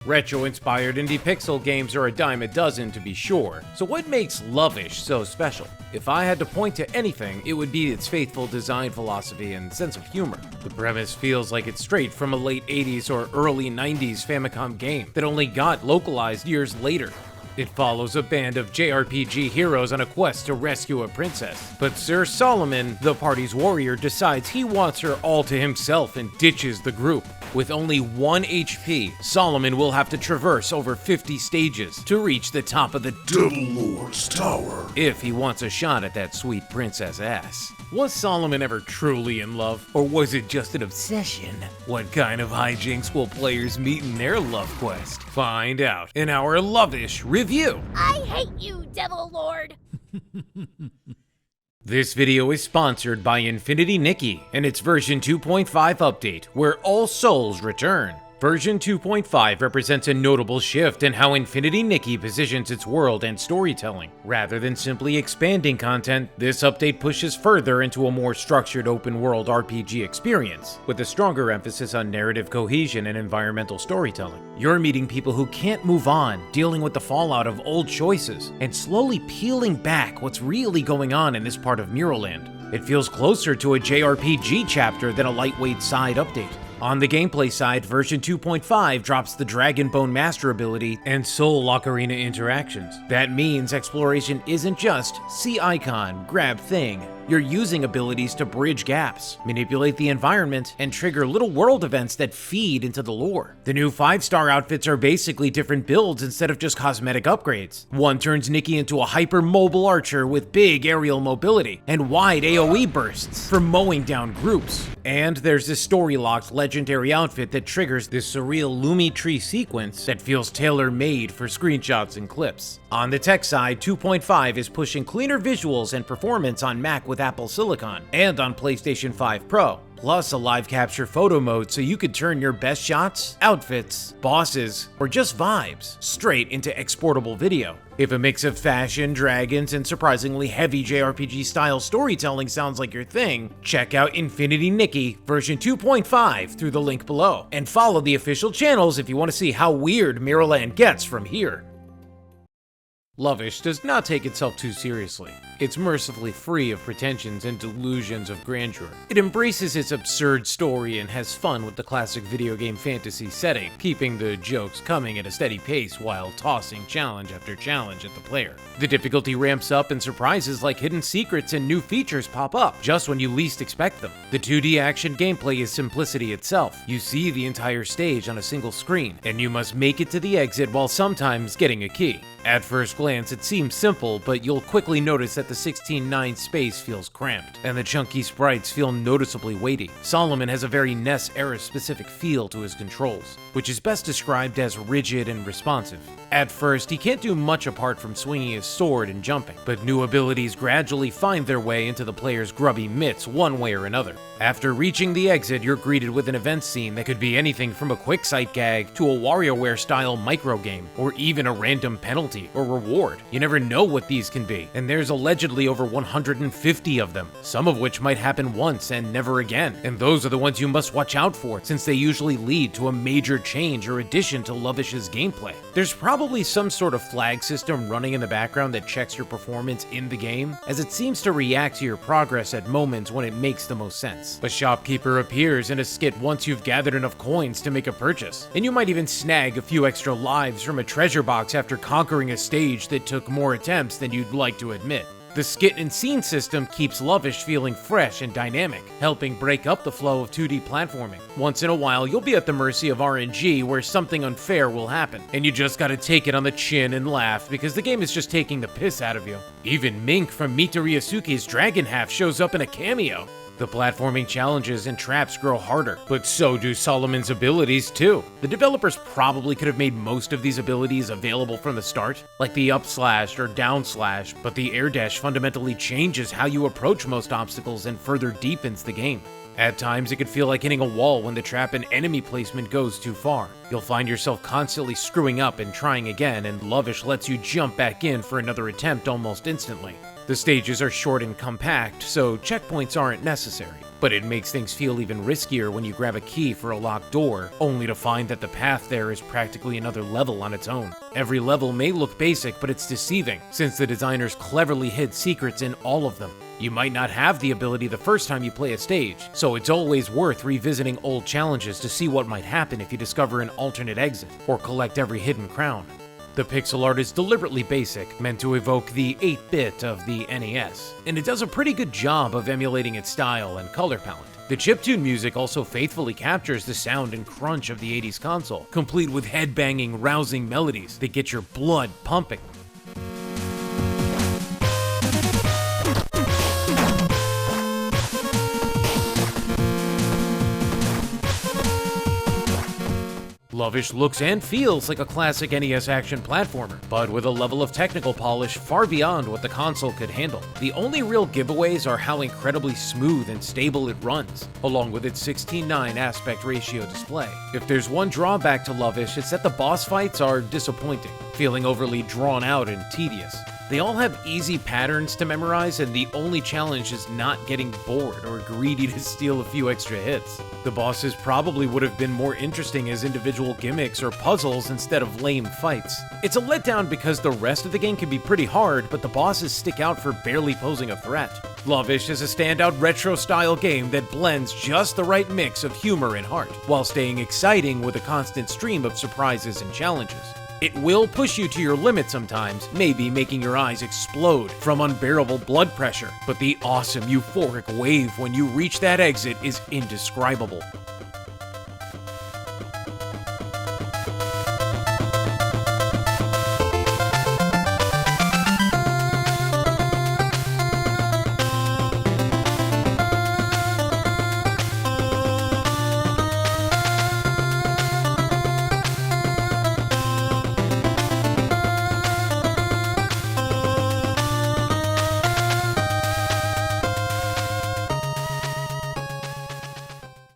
Retro-inspired indie pixel games are a dime a dozen to be sure, so what makes Lovish so special? If I had to point to anything, it would be its faithful design philosophy and sense of humor. The premise feels like it's straight from a late 80s or early 90s Famicom game that only got localized years later. It follows a band of JRPG heroes on a quest to rescue a princess. But Sir Solomon, the party's warrior, decides he wants her all to himself and ditches the group. With only 1 HP, Solomon will have to traverse over 50 stages to reach the top of the Devil Lord's Tower if he wants a shot at that sweet princess ass. Was Solomon ever truly in love, or was it just an obsession? What kind of hijinks will players meet in their love quest? Find out in our Lovish review. I hate you, Devil Lord! This video is sponsored by Infinity Nikki and its version 2.5 update, where all souls return. Version 2.5 represents a notable shift in how Infinity Nikki positions its world and storytelling. Rather than simply expanding content, this update pushes further into a more structured open-world RPG experience, with a stronger emphasis on narrative cohesion and environmental storytelling. You're meeting people who can't move on, dealing with the fallout of old choices, and slowly peeling back what's really going on in this part of Muralland. It feels closer to a JRPG chapter than a lightweight side update. On the gameplay side, version 2.5 drops the Dragon Bone Master ability and Soul Ocarina interactions. That means exploration isn't just see icon, grab thing. You're using abilities to bridge gaps, manipulate the environment, and trigger little world events that feed into the lore. The new 5-star outfits are basically different builds instead of just cosmetic upgrades. One turns Nikki into a hyper-mobile archer with big aerial mobility and wide AoE bursts for mowing down groups. And there's this story-locked legendary outfit that triggers this surreal Lumi tree sequence that feels tailor-made for screenshots and clips. On the tech side, 2.5 is pushing cleaner visuals and performance on Mac with Apple Silicon and on PlayStation 5 Pro, plus a live capture photo mode so you could turn your best shots, outfits, bosses, or just vibes straight into exportable video. If a mix of fashion, dragons, and surprisingly heavy JRPG style storytelling sounds like your thing, check out Infinity Nikki version 2.5 through the link below, and follow the official channels if you want to see how weird Muralland gets from here. Lovish does not take itself too seriously. It's mercifully free of pretensions and delusions of grandeur. It embraces its absurd story and has fun with the classic video game fantasy setting, keeping the jokes coming at a steady pace while tossing challenge after challenge at the player. The difficulty ramps up and surprises like hidden secrets and new features pop up just when you least expect them. The 2D action gameplay is simplicity itself. You see the entire stage on a single screen, and you must make it to the exit while sometimes getting a key. At first glance, it seems simple, but you'll quickly notice that the 16:9 space feels cramped, and the chunky sprites feel noticeably weighty. Solomon has a very NES-era specific feel to his controls, which is best described as rigid and responsive. At first, he can't do much apart from swinging his sword and jumping, but new abilities gradually find their way into the player's grubby mitts one way or another. After reaching the exit, you're greeted with an event scene that could be anything from a quick sight gag to a WarioWare-style microgame, or even a random penalty or reward. You never know what these can be, and there's allegedly over 150 of them, some of which might happen once and never again, and those are the ones you must watch out for since they usually lead to a major change or addition to Lovish's gameplay. There's probably some sort of flag system running in the background that checks your performance in the game, as it seems to react to your progress at moments when it makes the most sense. A shopkeeper appears in a skit once you've gathered enough coins to make a purchase, and you might even snag a few extra lives from a treasure box after conquering a stage that took more attempts than you'd like to admit. The skit and scene system keeps Lovish feeling fresh and dynamic, helping break up the flow of 2D platforming. Once in a while, you'll be at the mercy of RNG where something unfair will happen, and you just gotta take it on the chin and laugh because the game is just taking the piss out of you. Even Mink from Mita Ryusuke's Dragon Half shows up in a cameo. The platforming challenges and traps grow harder, but so do Solomon's abilities too. The developers probably could have made most of these abilities available from the start, like the up slash or down slash, but the air dash fundamentally changes how you approach most obstacles and further deepens the game. At times, it could feel like hitting a wall when the trap and enemy placement goes too far. You'll find yourself constantly screwing up and trying again, and Lovish lets you jump back in for another attempt almost instantly. The stages are short and compact, so checkpoints aren't necessary. But it makes things feel even riskier when you grab a key for a locked door, only to find that the path there is practically another level on its own. Every level may look basic, but it's deceiving, since the designers cleverly hid secrets in all of them. You might not have the ability the first time you play a stage, so it's always worth revisiting old challenges to see what might happen if you discover an alternate exit, or collect every hidden crown. The pixel art is deliberately basic, meant to evoke the 8-bit of the NES, and it does a pretty good job of emulating its style and color palette. The chiptune music also faithfully captures the sound and crunch of the 80s console, complete with head-banging, rousing melodies that get your blood pumping. Lovish looks and feels like a classic NES action platformer, but with a level of technical polish far beyond what the console could handle. The only real giveaways are how incredibly smooth and stable it runs, along with its 16:9 aspect ratio display. If there's one drawback to Lovish, it's that the boss fights are disappointing, feeling overly drawn out and tedious. They all have easy patterns to memorize, and the only challenge is not getting bored or greedy to steal a few extra hits. The bosses probably would have been more interesting as individual gimmicks or puzzles instead of lame fights. It's a letdown because the rest of the game can be pretty hard, but the bosses stick out for barely posing a threat. Lovish is a standout retro-style game that blends just the right mix of humor and heart, while staying exciting with a constant stream of surprises and challenges. It will push you to your limit sometimes, maybe making your eyes explode from unbearable blood pressure, but the awesome euphoric wave when you reach that exit is indescribable.